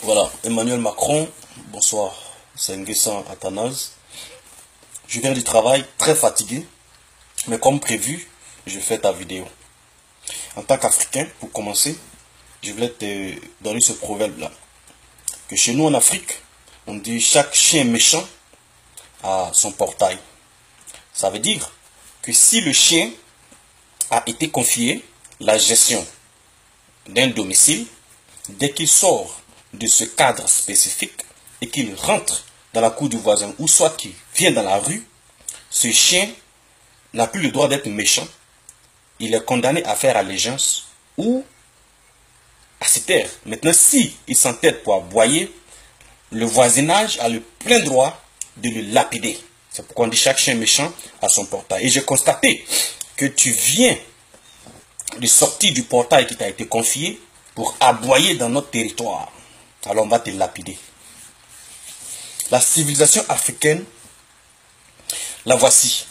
Voilà, Emmanuel Macron, bonsoir, c'est Nguessan Athanase. Je viens du travail, très fatigué, mais comme prévu, je fais ta vidéo. En tant qu'Africain, pour commencer, je voulais te donner ce proverbe-là. Que chez nous en Afrique, on dit chaque chien méchant a son portail. Ça veut dire que si le chien a été confié la gestion d'un domicile, dès qu'il sort de ce cadre spécifique et qu'il rentre dans la cour du voisin ou soit qu'il vient dans la rue, ce chien n'a plus le droit d'être méchant. Il est condamné à faire allégeance ou à se taire. Maintenant, si il s'entête pour aboyer, le voisinage a le plein droit de le lapider. C'est pourquoi on dit chaque chien méchant a son portail. Et j'ai constaté que tu viens de sortir du portail qui t'a été confié pour aboyer dans notre territoire. Alors on va te lapider. La civilisation africaine, la voici.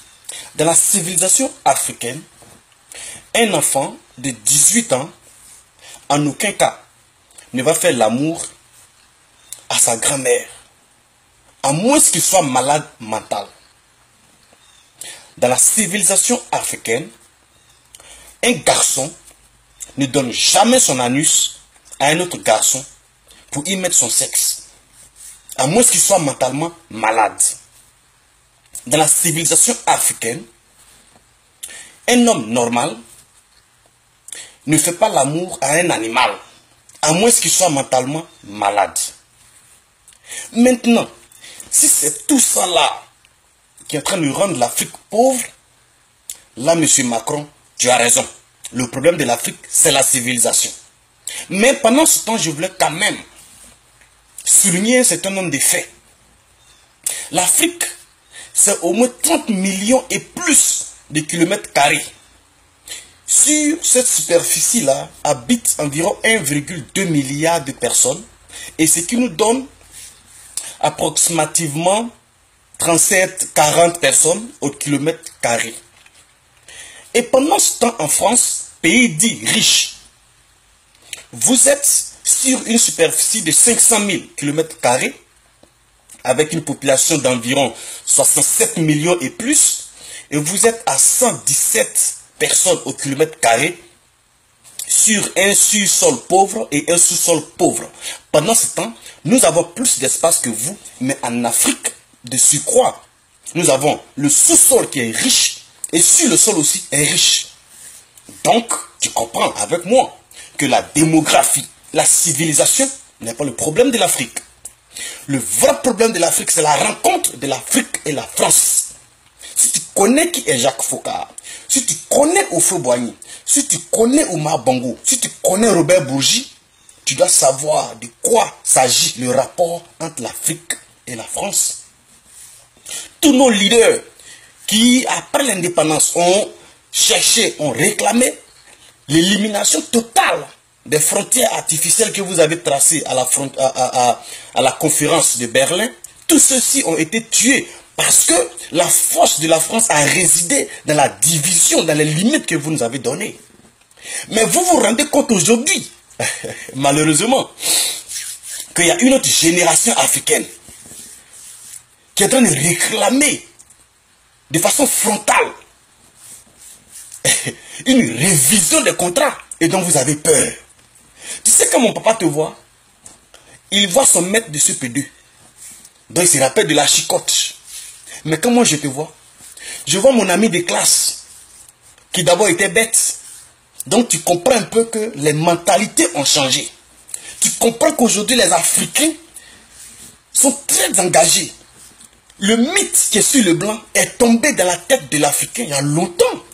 Dans la civilisation africaine, un enfant de 18 ans, en aucun cas, ne va faire l'amour à sa grand-mère, à moins qu'il soit malade mental. Dans la civilisation africaine, un garçon ne donne jamais son anus à un autre garçon pour y mettre son sexe, à moins qu'il soit mentalement malade. Dans la civilisation africaine, un homme normal ne fait pas l'amour à un animal, à moins qu'il soit mentalement malade. Maintenant, si c'est tout ça là qui est en train de rendre l'Afrique pauvre, là, monsieur Macron, tu as raison. Le problème de l'Afrique, c'est la civilisation. Mais pendant ce temps, je voulais quand même souligner un certain nombre de faits. L'Afrique, c'est au moins 30 millions et plus de kilomètres carrés. Sur cette superficie-là, habitent environ 1,2 milliard de personnes. Et ce qui nous donne approximativement 37-40 personnes au kilomètre carré. Et pendant ce temps, en France, pays dit riche, vous êtes sur une superficie de 500 000 km², avec une population d'environ 67 millions et plus, et vous êtes à 117 personnes au kilomètre carré, sur un sous-sol pauvre et un sous-sol pauvre. Pendant ce temps, nous avons plus d'espace que vous, mais en Afrique, de surcroît, nous avons le sous-sol qui est riche, et sur le sol aussi est riche. Donc, tu comprends avec moi que la démographie, la civilisation n'est pas le problème de l'Afrique. Le vrai problème de l'Afrique, c'est la rencontre de l'Afrique et la France. Si tu connais qui est Jacques Foccart, si tu connais Houphouët-Boigny, si tu connais Oumar Bongo, si tu connais Robert Bourgi, tu dois savoir de quoi s'agit le rapport entre l'Afrique et la France. Tous nos leaders qui, après l'indépendance, ont cherché, ont réclamé l'élimination totale des frontières artificielles que vous avez tracées à la conférence de Berlin, tous ceux-ci ont été tués parce que la force de la France a résidé dans la division, dans les limites que vous nous avez données. Mais vous vous rendez compte aujourd'hui, malheureusement, qu'il y a une autre génération africaine qui est en train de réclamer de façon frontale une révision des contrats et dont vous avez peur. Tu sais, quand mon papa te voit, il voit son maître de CP2. Donc il se rappelle de la chicotte. Mais quand moi je te vois, je vois mon ami de classe qui d'abord était bête. Donc tu comprends un peu que les mentalités ont changé. Tu comprends qu'aujourd'hui les Africains sont très engagés. Le mythe qui est sur le blanc est tombé dans la tête de l'Africain il y a longtemps.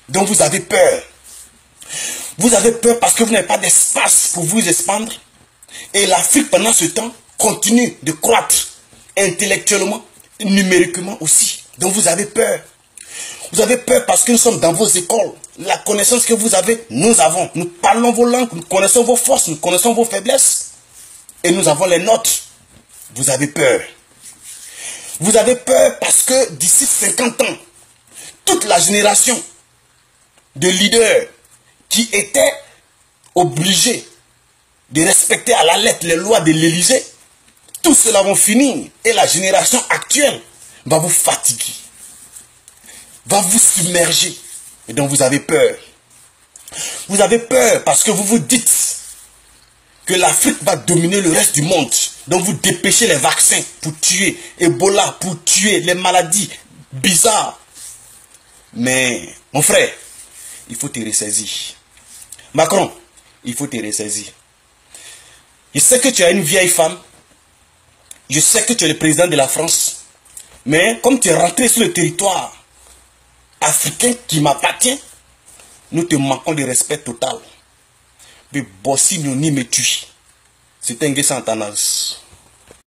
Donc vous avez peur. Vous avez peur parce que vous n'avez pas d'espace pour vous expandre. Et l'Afrique, pendant ce temps, continue de croître intellectuellement, numériquement aussi. Donc vous avez peur. Vous avez peur parce que nous sommes dans vos écoles. La connaissance que vous avez, nous avons. Nous parlons vos langues, nous connaissons vos forces, nous connaissons vos faiblesses. Et nous avons les nôtres. Vous avez peur. Vous avez peur parce que d'ici 50 ans, toute la génération de leaders qui étaient obligés de respecter à la lettre les lois de l'Élysée. Tout cela va finir. Et la génération actuelle va vous fatiguer. Va vous submerger. Et donc vous avez peur. Vous avez peur parce que vous vous dites que l'Afrique va dominer le reste du monde. Donc vous dépêchez les vaccins pour tuer Ebola, pour tuer les maladies bizarres. Mais mon frère, il faut te ressaisir. Macron, il faut te ressaisir. Je sais que tu es une vieille femme. Je sais que tu es le président de la France. Mais comme tu es rentré sur le territoire africain qui m'appartient, nous te manquons de respect total. Mais bossi nous ni me tue. C'est un Nguessan Athanase.